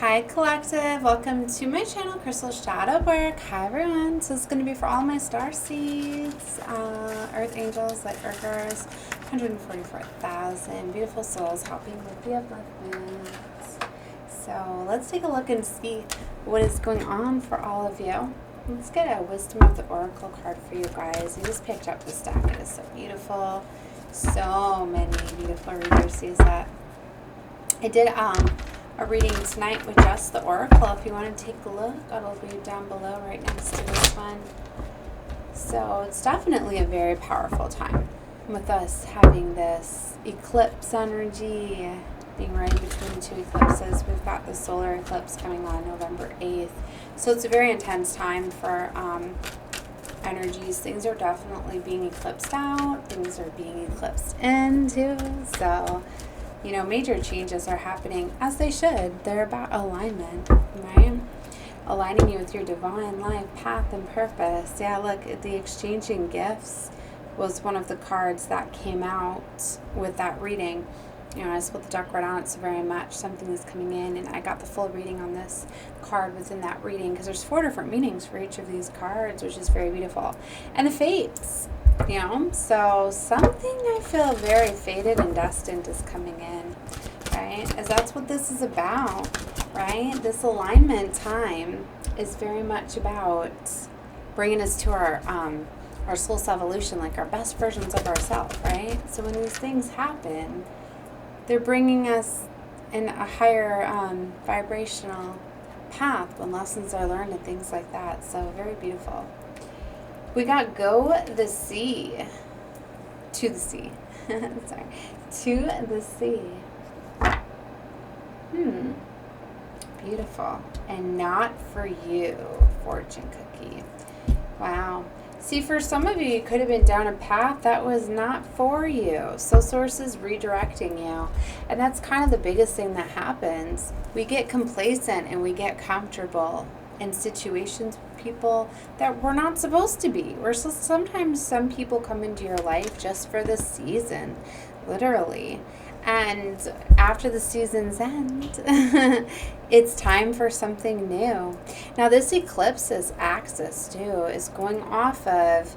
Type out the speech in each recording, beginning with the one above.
Hi Collective, welcome to my channel Crystal Shadow Work. Hi everyone, so it's going to be for all my Starseeds, Earth Angels, Lightworkers, 144,000 beautiful souls helping with the upliftment. So let's take a look and see what is going on for all of you. Let's get a Wisdom of the Oracle card for you guys. I just picked up this deck, it is so beautiful. So many beautiful readers use that. I did a reading tonight with just the Oracle. If you want to take a look, it'll be down below right next to this one. So it's definitely a very powerful time with us having this eclipse energy, being right between two eclipses. We've got the solar eclipse coming on November 8th. So it's a very intense time for energies. Things are definitely being eclipsed out. Things are being eclipsed into. So major changes are happening as they should. They're about alignment, right? Aligning you with your divine life, path, and purpose. Yeah, look, the exchanging gifts was one of the cards that came out with that reading. I split the deck right on it, so very much something is coming in, and I got the full reading on this card within that reading, because there's 4 different meanings for each of these cards, which is very beautiful. And the fates, so something I feel very fated and destined is coming in, right? As that's what this is about, right? This alignment time is very much about bringing us to our soul's evolution, like our best versions of ourselves, right? So when these things happen, they're bringing us in a higher vibrational path when lessons are learned and things like that. So very beautiful. We got go the sea. To the sea. Sorry. To the sea. Beautiful. And not for you, fortune cookie. Wow. See, for some of you, you could have been down a path that was not for you. So source is redirecting you. And that's kind of the biggest thing that happens. We get complacent and we get comfortable in situations with people that we're not supposed to be. Sometimes some people come into your life just for the season, literally. And after the season's end, it's time for something new. Now, this eclipse's axis, too, is going off of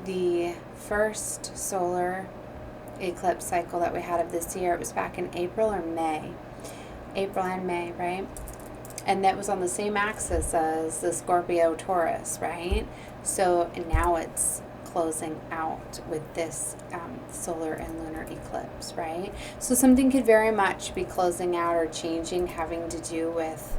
the first solar eclipse cycle that we had of this year. It was back in April or May. April and May, right? And that was on the same axis as the Scorpio Taurus, right? So now it's closing out with this solar and lunar eclipse, right? So something could very much be closing out or changing, having to do with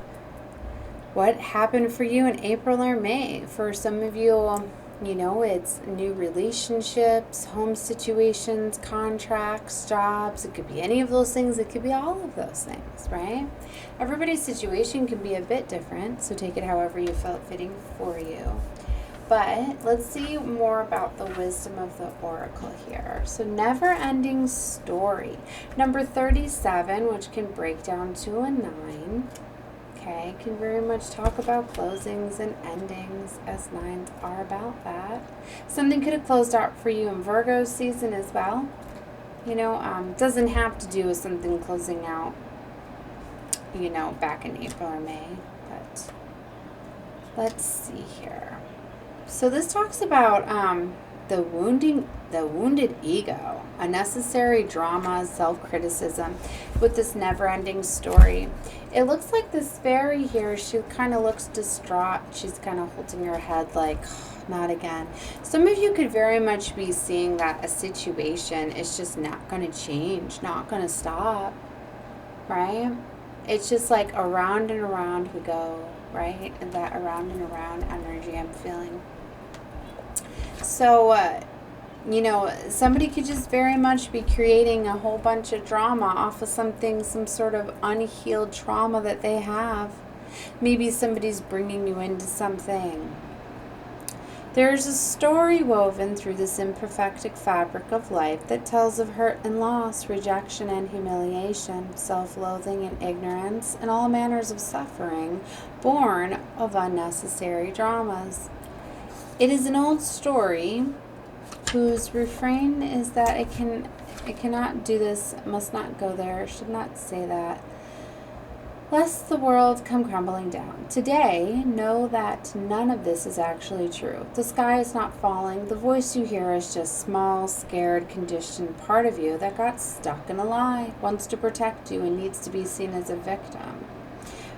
what happened for you in April or May. For some of you, it's new relationships, home situations, contracts, jobs. It could be any of those things. It could be all of those things, right? Everybody's situation can be a bit different, so take it however you felt fitting for you. But let's see more about the wisdom of the oracle here. So never-ending story. Number 37, which can break down to a 9. Okay, can very much talk about closings and endings, as 9s are about that. Something could have closed out for you in Virgo season as well. Doesn't have to do with something closing out, back in April or May. But let's see here. So this talks about the wounded ego, unnecessary drama, self-criticism with this never-ending story. It looks like this fairy here, she kind of looks distraught. She's kind of holding her head like, oh, not again. Some of you could very much be seeing that a situation is just not going to change, not going to stop, right? It's just like around and around we go, right? And that around and around energy I'm feeling. So, somebody could just very much be creating a whole bunch of drama off of something, some sort of unhealed trauma that they have. Maybe somebody's bringing you into something. There's a story woven through this imperfect fabric of life that tells of hurt and loss, rejection and humiliation, self-loathing and ignorance, and all manners of suffering born of unnecessary dramas. It is an old story whose refrain is that it cannot do this, must not go there, should not say that. lest the world come crumbling down. Today, know that none of this is actually true. The sky is not falling. The voice you hear is just small, scared, conditioned part of you that got stuck in a lie, wants to protect you, and needs to be seen as a victim.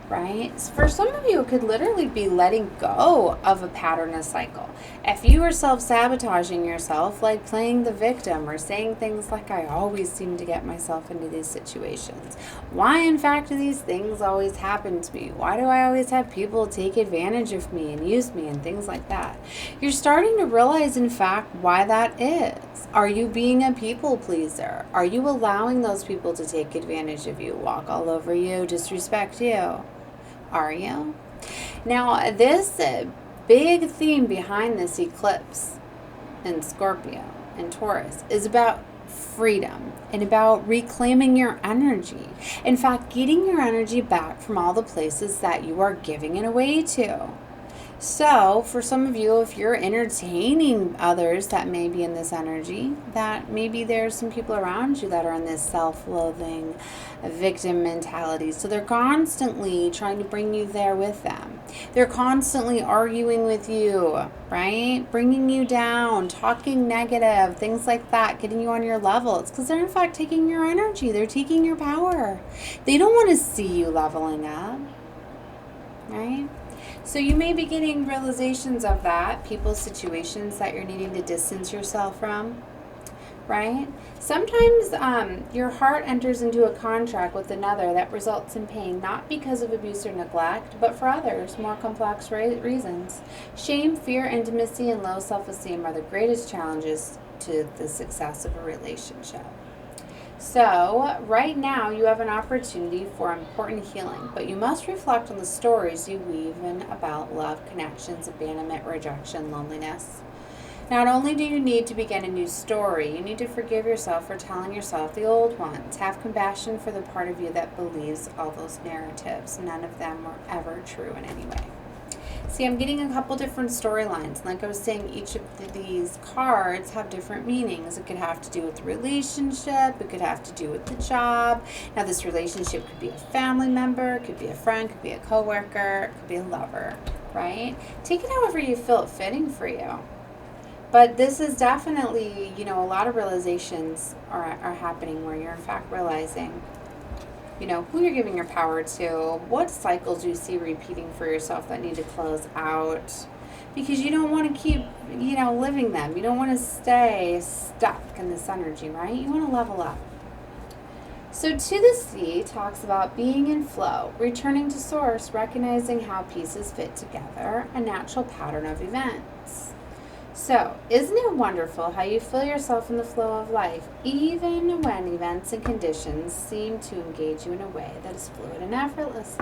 Right? For some of you, it could literally be letting go of a pattern, a cycle. If you are self-sabotaging yourself, like playing the victim or saying things like, I always seem to get myself into these situations. Why, in fact, do these things always happen to me? Why do I always have people take advantage of me and use me and things like that? You're starting to realize, in fact, why that is. Are you being a people pleaser? Are you allowing those people to take advantage of you, walk all over you, disrespect you? Are you? Now, this big theme behind this eclipse in Scorpio and Taurus is about freedom and about reclaiming your energy. In fact, getting your energy back from all the places that you are giving it away to. So, for some of you, if you're entertaining others that may be in this energy, that maybe there's some people around you that are in this self-loathing victim mentality. So they're constantly trying to bring you there with them. They're constantly arguing with you, right? Bringing you down, talking negative, things like that, getting you on your level. It's because they're in fact taking your energy. They're taking your power. They don't want to see you leveling up, right? So you may be getting realizations of that, people, situations that you're needing to distance yourself from, right? Sometimes your heart enters into a contract with another that results in pain, not because of abuse or neglect, but for others, more complex reasons. Shame, fear, intimacy, and low self-esteem are the greatest challenges to the success of a relationship. So, right now, you have an opportunity for important healing, but you must reflect on the stories you weave in about love, connections, abandonment, rejection, loneliness. Not only do you need to begin a new story, you need to forgive yourself for telling yourself the old ones. Have compassion for the part of you that believes all those narratives. None of them were ever true in any way. See, I'm getting a couple different storylines. Like I was saying, each of these cards have different meanings. It could have to do with the relationship. It could have to do with the job. Now, this relationship could be a family member, could be a friend, could be a coworker, could be a lover, right? Take it however you feel it fitting for you. But this is definitely, a lot of realizations are happening where you're in fact realizing who you're giving your power to, what cycles you see repeating for yourself that need to close out, because you don't want to keep, living them. You don't want to stay stuck in this energy, right? You want to level up. So To the Sea talks about being in flow, returning to source, recognizing how pieces fit together, a natural pattern of events. So, isn't it wonderful how you feel yourself in the flow of life, even when events and conditions seem to engage you in a way that is fluid and effortless?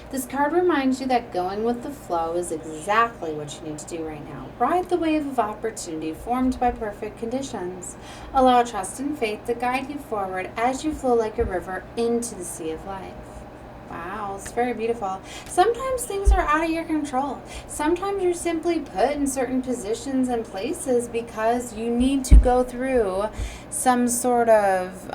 This card reminds you that going with the flow is exactly what you need to do right now. Ride the wave of opportunity formed by perfect conditions. Allow trust and faith to guide you forward as you flow like a river into the sea of life. Wow, it's very beautiful. Sometimes things are out of your control. Sometimes you're simply put in certain positions and places because you need to go through some sort of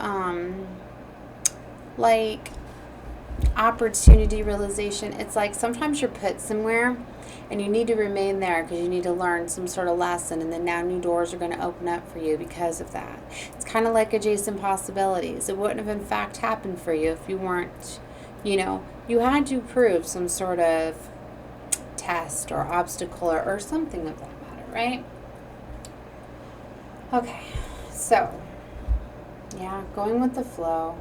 opportunity realization. It's like sometimes you're put somewhere and you need to remain there because you need to learn some sort of lesson, and then now new doors are going to open up for you because of that. It's kind of like adjacent possibilities. It wouldn't have in fact happened for you if you weren't, you had to prove some sort of test or obstacle or something of that matter, right? Okay, so, going with the flow.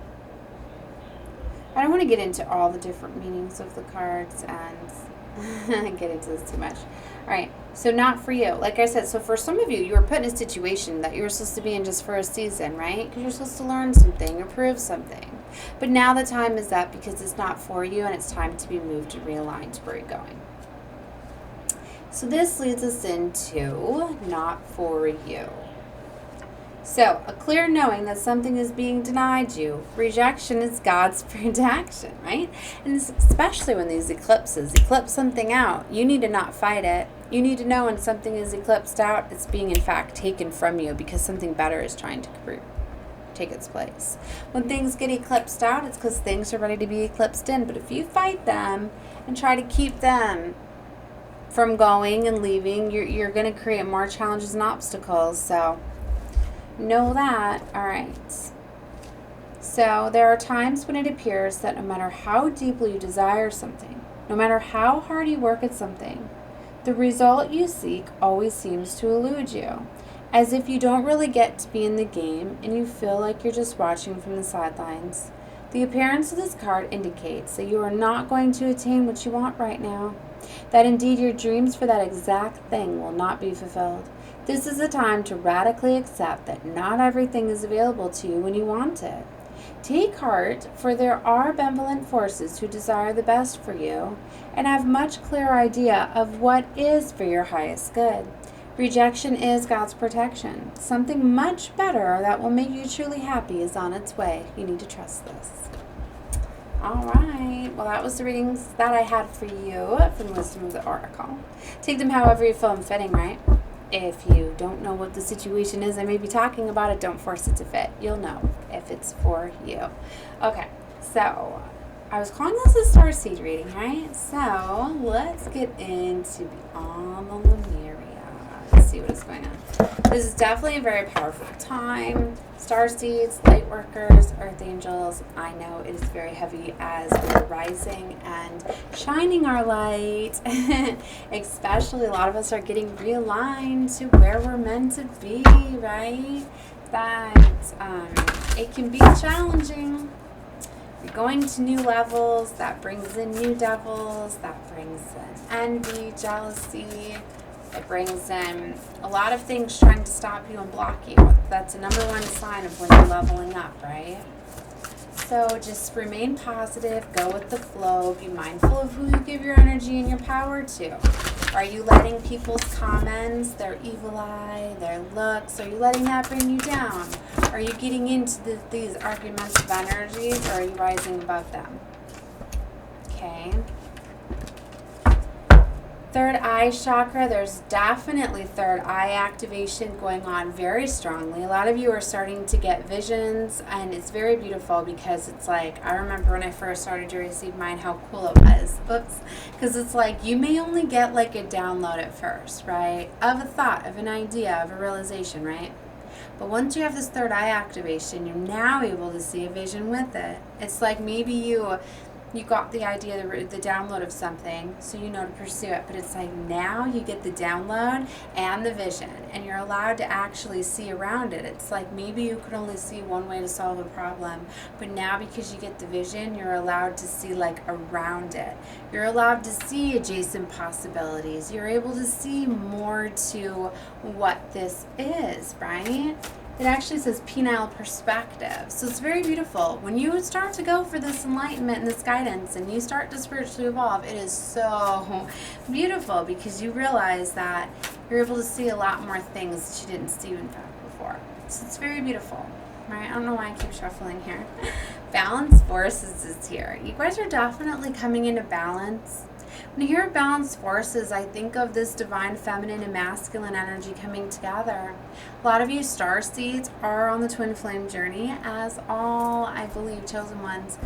I don't want to get into all the different meanings of the cards and get into this too much. All right, so not for you. Like I said, so for some of you, you were put in a situation that you were supposed to be in just for a season, right? Because you're supposed to learn something or prove something. But now the time is up because it's not for you and it's time to be moved and realigned to where you're going. So this leads us into not for you. So, a clear knowing that something is being denied you. Rejection is God's protection, right? And especially when these eclipses eclipse something out, you need to not fight it. You need to know when something is eclipsed out, it's being in fact taken from you because something better is trying to take its place. When things get eclipsed out, it's because things are ready to be eclipsed in. But if you fight them and try to keep them from going and leaving, you're going to create more challenges and obstacles. So know that. All right. So there are times when it appears that no matter how deeply you desire something, no matter how hard you work at something, the result you seek always seems to elude you, as if you don't really get to be in the game and you feel like you're just watching from the sidelines. The appearance of this card indicates that you are not going to attain what you want right now, that indeed your dreams for that exact thing will not be fulfilled. This is a time to radically accept that not everything is available to you when you want it. Take heart, for there are benevolent forces who desire the best for you and have much clearer idea of what is for your highest good. Rejection is God's protection. Something much better that will make you truly happy is on its way. You need to trust this. All right. Well, that was the readings that I had for you from Wisdom of the Oracle. Take them however you feel fitting, right? If you don't know what the situation is I may be talking about it, don't force it to fit. You'll know if it's for you. Okay, so I was calling this a starseed reading, right? So let's get into Beyond the Lemuria. Let's see what is going on. This is definitely a very powerful time. Starseeds, Lightworkers, Earth Angels. I know it is very heavy as we're rising and shining our light. Especially a lot of us are getting realigned to where we're meant to be, right? That it can be challenging. You're going to new levels. That brings in new devils. That brings in envy, jealousy. It brings in a lot of things trying to stop you and block you. That's a number one sign of when you're leveling up, right? So just remain positive, go with the flow, be mindful of who you give your energy and your power to. Are you letting people's comments, their evil eye, their looks, are you letting that bring you down? Are you getting into these argumentative energies, or are you rising above them? Okay. Third eye chakra, there's definitely third eye activation going on very strongly. A lot of you are starting to get visions, and it's very beautiful because it's like, I remember when I first started to receive mine, how cool it was. Oops. Because it's like, you may only get like a download at first, right? Of a thought, of an idea, of a realization, right? But once you have this third eye activation, you're now able to see a vision with it. It's like maybe you got the idea, the download of something, so you know to pursue it. But it's like now you get the download and the vision, and you're allowed to actually see around it. It's like maybe you could only see one way to solve a problem, but now because you get the vision, you're allowed to see like around it. You're allowed to see adjacent possibilities. You're able to see more to what this is, right? It actually says penile perspective. So it's very beautiful. When you start to go for this enlightenment and this guidance and you start to spiritually evolve, it is so beautiful because you realize that you're able to see a lot more things that you didn't see in fact before. So it's very beautiful, right? I don't know why I keep shuffling here. Balance forces is here. You guys are definitely coming into balance. When you hear balanced forces, I think of this divine feminine and masculine energy coming together. A lot of you starseeds are on the twin flame journey, as all, I believe, chosen ones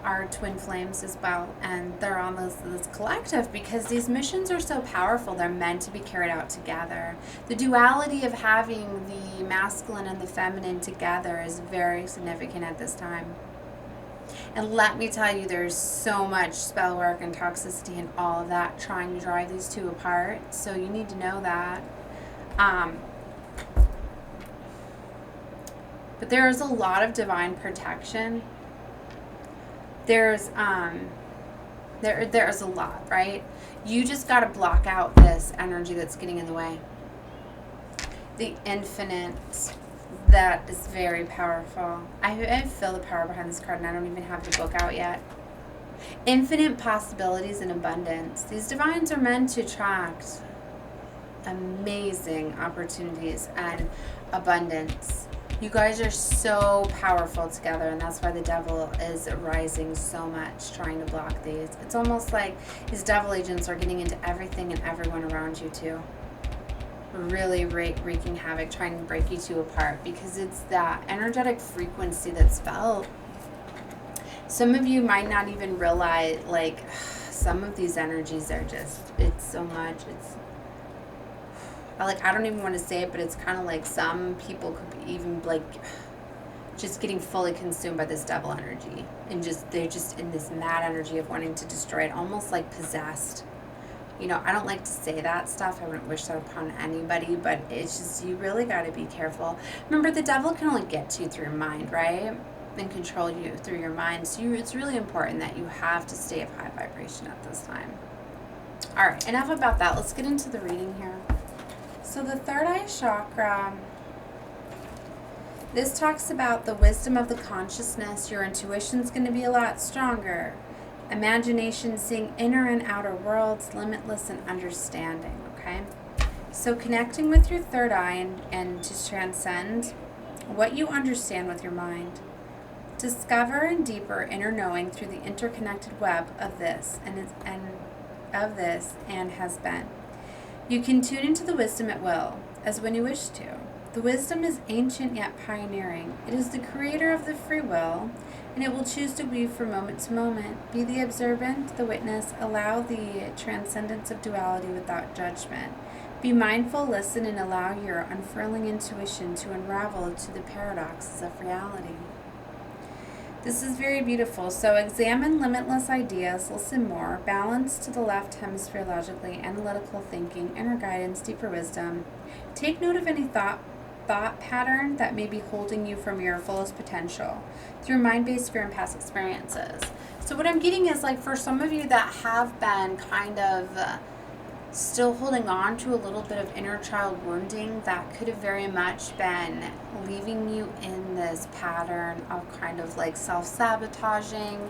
are twin flames as well. And they're on this collective because these missions are so powerful. They're meant to be carried out together. The duality of having the masculine and the feminine together is very significant at this time. And let me tell you, there's so much spell work and toxicity and all of that trying to drive these two apart. So you need to know that. But there is a lot of divine protection. There's a lot, right? You just got to block out this energy that's getting in the way. The infinite. That is very powerful. I feel the power behind this card, and I don't even have the book out yet. Infinite possibilities and abundance. These divines are meant to attract amazing opportunities and abundance. You guys are so powerful together, and that's why the devil is rising so much, trying to block these. It's almost like these devil agents are getting into everything and everyone around you too. really wreaking havoc, trying to break you two apart, because it's that energetic frequency that's felt. Some of you might not even realize, like, some of these energies are just, it's so much, it's, like, I don't even want to say it, but it's kind of like some people could be even, like, just getting fully consumed by this devil energy. And just, they're just in this mad energy of wanting to destroy it, almost like possessed. You know, I don't like to say that stuff. I wouldn't wish that upon anybody, but it's just, you really got to be careful. Remember, the devil can only get to you through your mind, right? And control you through your mind. So it's really important that you have to stay of high vibration at this time. All right, enough about that. Let's get into the reading here. So the third eye chakra, this talks about the wisdom of the consciousness. Your intuition's going to be a lot stronger. Imagination, seeing inner and outer worlds, limitless in understanding, okay? So connecting with your third eye and to transcend what you understand with your mind. Discover and deeper inner knowing through the interconnected web of this and has been. You can tune into the wisdom at will, as when you wish to. The wisdom is ancient yet pioneering. It is the creator of the free will, and it will choose to weave from moment to moment. Be the observant, the witness, allow the transcendence of duality without judgment. Be mindful, listen, and allow your unfurling intuition to unravel to the paradoxes of reality. This is very beautiful. So examine limitless ideas, listen more, balance to the left hemisphere logically, analytical thinking, inner guidance, deeper wisdom. Take note of any thought pattern that may be holding you from your fullest potential through mind-based fear and past experiences. So what I'm getting is, like, for some of you that have been kind of still holding on to a little bit of inner child wounding, that could have very much been leaving you in this pattern of kind of like self-sabotaging,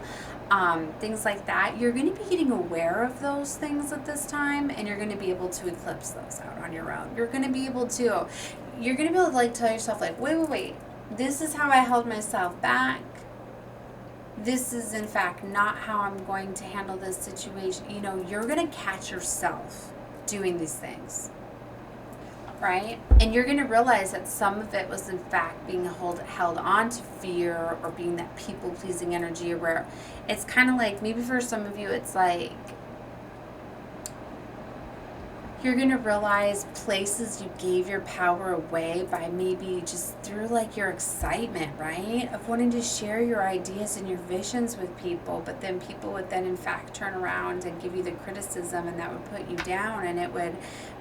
things like that. You're going to be getting aware of those things at this time, and you're going to be able to eclipse those out on your own. You're going to be able to like tell yourself, like, wait, this is how I held myself back. This is in fact not how I'm going to handle this situation. You know, you're going to catch yourself doing these things, right? And you're going to realize that some of it was in fact being held on to fear, or being that people-pleasing energy, where it's kind of like, maybe for some of you it's like you're going to realize places you gave your power away by maybe just through like your excitement, right? Of wanting to share your ideas and your visions with people, but then people would then in fact turn around and give you the criticism, and that would put you down, and it would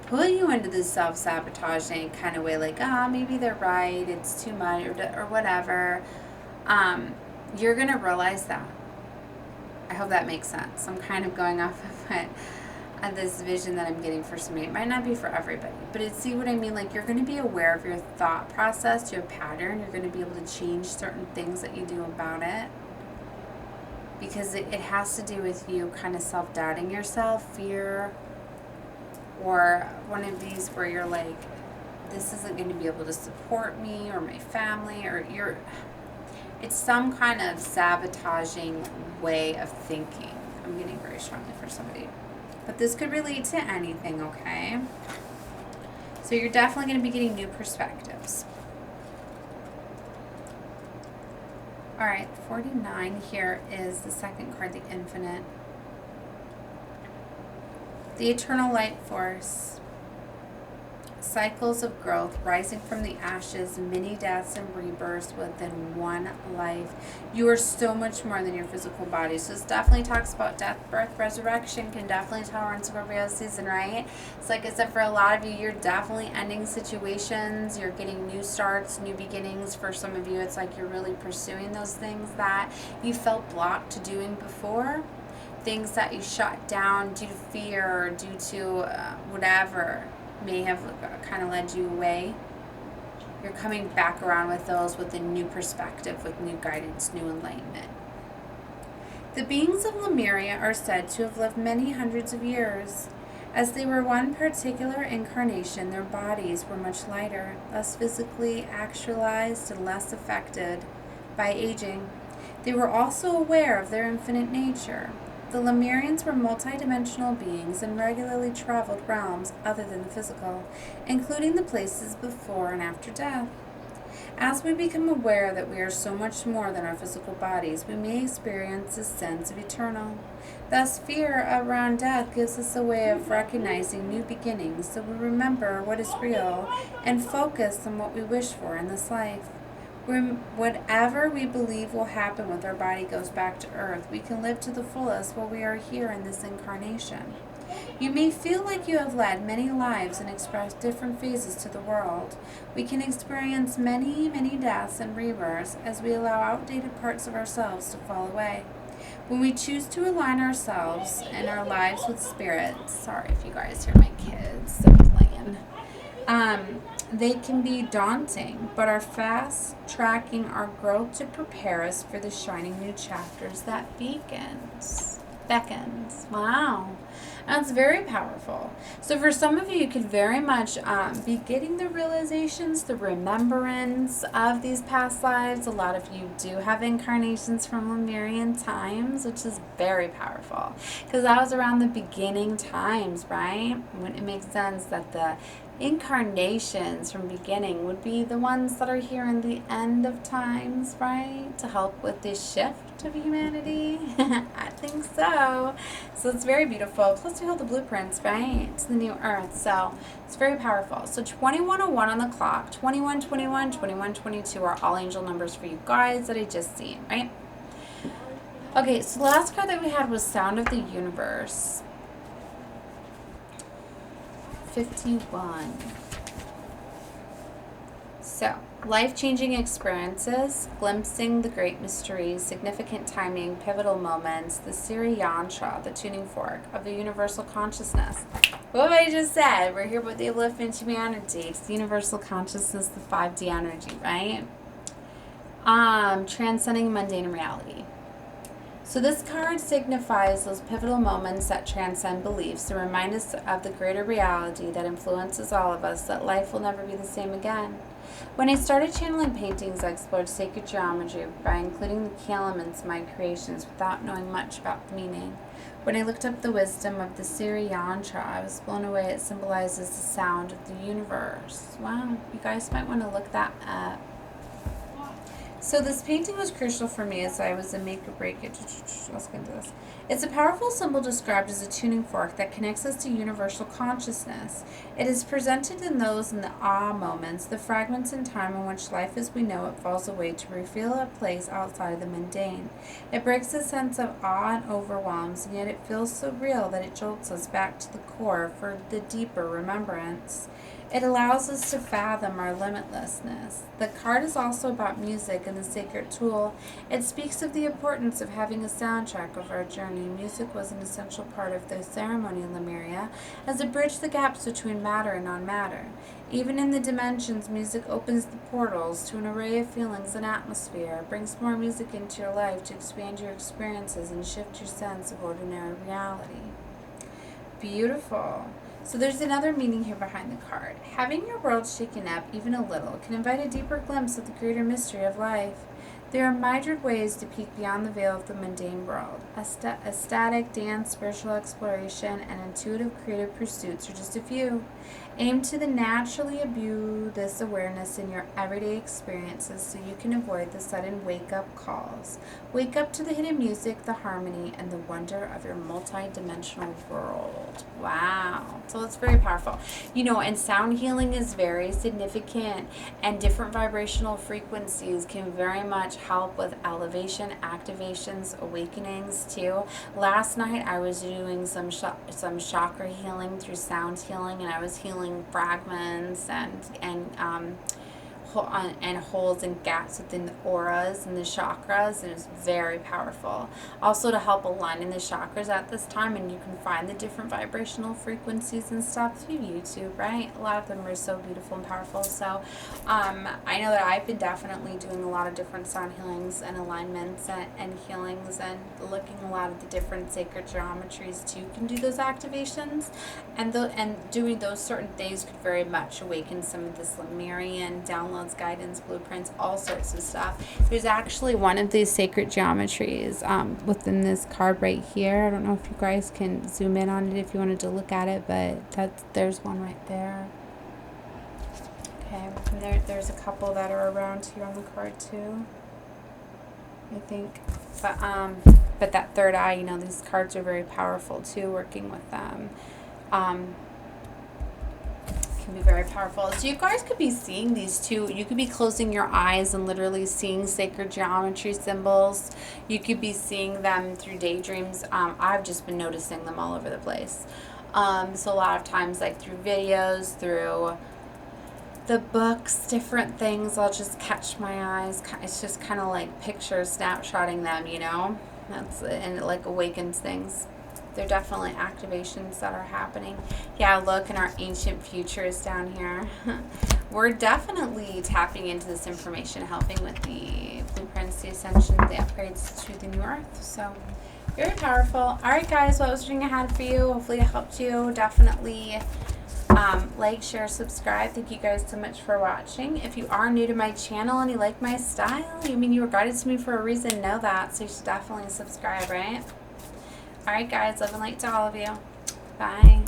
put you into this self-sabotaging kind of way, like, maybe they're right, it's too much, or whatever. You're going to realize that. I hope that makes sense. I'm kind of going off of what this vision that I'm getting for somebody. It might not be for everybody, but see what I mean? Like, you're going to be aware of your thought process, your pattern. You're going to be able to change certain things that you do about it, because it has to do with you kind of self-doubting yourself, fear, or one of these where you're like, this isn't going to be able to support me or my family, or it's some kind of sabotaging way of thinking. I'm getting very strongly for somebody. But this could relate to anything, okay? So you're definitely going to be getting new perspectives. All right, 49 here is the second card, the infinite. The eternal light force. Cycles of growth, rising from the ashes, many deaths and rebirths within one life. You are so much more than your physical body. So this definitely talks about death, birth, resurrection. Can definitely tell we're in Scorpio season, right? It's like I said, for a lot of you, you're definitely ending situations. You're getting new starts, new beginnings. For some of you, it's like you're really pursuing those things that you felt blocked to doing before. Things that you shut down due to fear, or due to whatever may have kind of led you away. You're coming back around with those with a new perspective, with new guidance, new enlightenment. The beings of Lemuria are said to have lived many hundreds of years. As they were one particular incarnation, their bodies were much lighter, less physically actualized, and less affected by aging. They were also aware of their infinite nature. The Lemurians were multidimensional beings and regularly traveled realms other than the physical, including the places before and after death. As we become aware that we are so much more than our physical bodies, we may experience a sense of eternal. Thus, fear around death gives us a way of recognizing new beginnings, so we remember what is real and focus on what we wish for in this life. Whatever we believe will happen with our body goes back to earth, we can live to the fullest while we are here in this incarnation. You may feel like you have led many lives and expressed different phases to the world. We can experience many, many deaths and rebirths as we allow outdated parts of ourselves to fall away. When we choose to align ourselves and our lives with spirit, sorry if you guys hear my kids, they're playing. They can be daunting, but are fast tracking our growth to prepare us for the shining new chapters that beckons. Wow. That's very powerful. So for some of you, you could very much be getting the realizations, the remembrance of these past lives. A lot of you do have incarnations from Lemurian times, which is very powerful. Because that was around the beginning times, right? When it makes sense that the incarnations from beginning would be the ones that are here in the end of times, right? To help with this shift of humanity. I think so. So it's very beautiful. Plus we hold the blueprints, right? It's the new earth. So it's very powerful. So 2101 on the clock, 2121, 2122 are all angel numbers for you guys that I just seen, right? Okay, so the last card that we had was Sound of the Universe. 51. So, life-changing experiences, glimpsing the great mysteries, significant timing, pivotal moments, the Siri Yantra, the tuning fork of the universal consciousness. What I just said, we're here with the upliftment humanity. It's the universal consciousness, the 5D energy, right? Transcending mundane reality. So this card signifies those pivotal moments that transcend beliefs and remind us of the greater reality that influences all of us, that life will never be the same again. When I started channeling paintings, I explored sacred geometry by including the key elements in my creations without knowing much about the meaning. When I looked up the wisdom of the Siri Yantra, I was blown away. It symbolizes the sound of the universe. Wow, you guys might want to look that up. So this painting was crucial for me as I was a make or break it. Let's get into this. It's a powerful symbol described as a tuning fork that connects us to universal consciousness. It is presented in those in the awe moments, the fragments in time in which life as we know it falls away to reveal a place outside of the mundane. It breaks a sense of awe and overwhelms, and yet it feels so real that it jolts us back to the core for the deeper remembrance. It allows us to fathom our limitlessness. The card is also about music and the sacred tool. It speaks of the importance of having a soundtrack of our journey. Music was an essential part of the ceremony in Lemuria, as it bridged the gaps between matter and non-matter. Even in the dimensions, music opens the portals to an array of feelings and atmosphere. It brings more music into your life to expand your experiences and shift your sense of ordinary reality. Beautiful. So there's another meaning here behind the card. Having your world shaken up even a little can invite a deeper glimpse of the greater mystery of life. There are myriad ways to peek beyond the veil of the mundane world. Ecstatic dance, spiritual exploration, and intuitive creative pursuits are just a few. Aim to naturally imbue this awareness in your everyday experiences so you can avoid the sudden wake-up calls. Wake up to the hidden music, the harmony, and the wonder of your multi-dimensional world. Wow. So it's very powerful. You know, and sound healing is very significant, and different vibrational frequencies can very much help with elevation, activations, awakenings too. Last night I was doing some chakra healing through sound healing, and I was healing fragments and holes and gaps within the auras and the chakras, and it's very powerful. Also to help align in the chakras at this time, and you can find the different vibrational frequencies and stuff through YouTube, right? A lot of them are so beautiful and powerful. So I know that I've been definitely doing a lot of different sound healings and alignments and healings, and looking a lot at the different sacred geometries too. You can do those activations, and doing those certain things could very much awaken some of this Lemurian download downloads, guidance, blueprints, all sorts of stuff. There's actually one of these sacred geometries within this card right here. I don't know if you guys can zoom in on it if you wanted to look at it, but there's one right there. Okay, and there's a couple that are around here on the card too, I think. But that third eye, you know, these cards are very powerful too, working with them. Can be very powerful. So you guys could be seeing these too. You could be closing your eyes and literally seeing sacred geometry symbols. You could be seeing them through daydreams. I've just been noticing them all over the place. So a lot of times, like through videos, through the books, different things, I'll just catch my eyes. It's just kind of like pictures, snapshotting them, you know. And it like awakens things. They're definitely activations that are happening. Yeah, look, and our ancient future is down here. We're definitely tapping into this information, helping with the blueprints, the ascension, the upgrades to the new earth. So very powerful. All right, guys, what was reading I had for you? Hopefully it helped you. Definitely like, share, subscribe. Thank you guys so much for watching. If you are new to my channel and you like my style, you mean you were guided to me for a reason, know that. So you should definitely subscribe, right? All right, guys, love and light to all of you. Bye.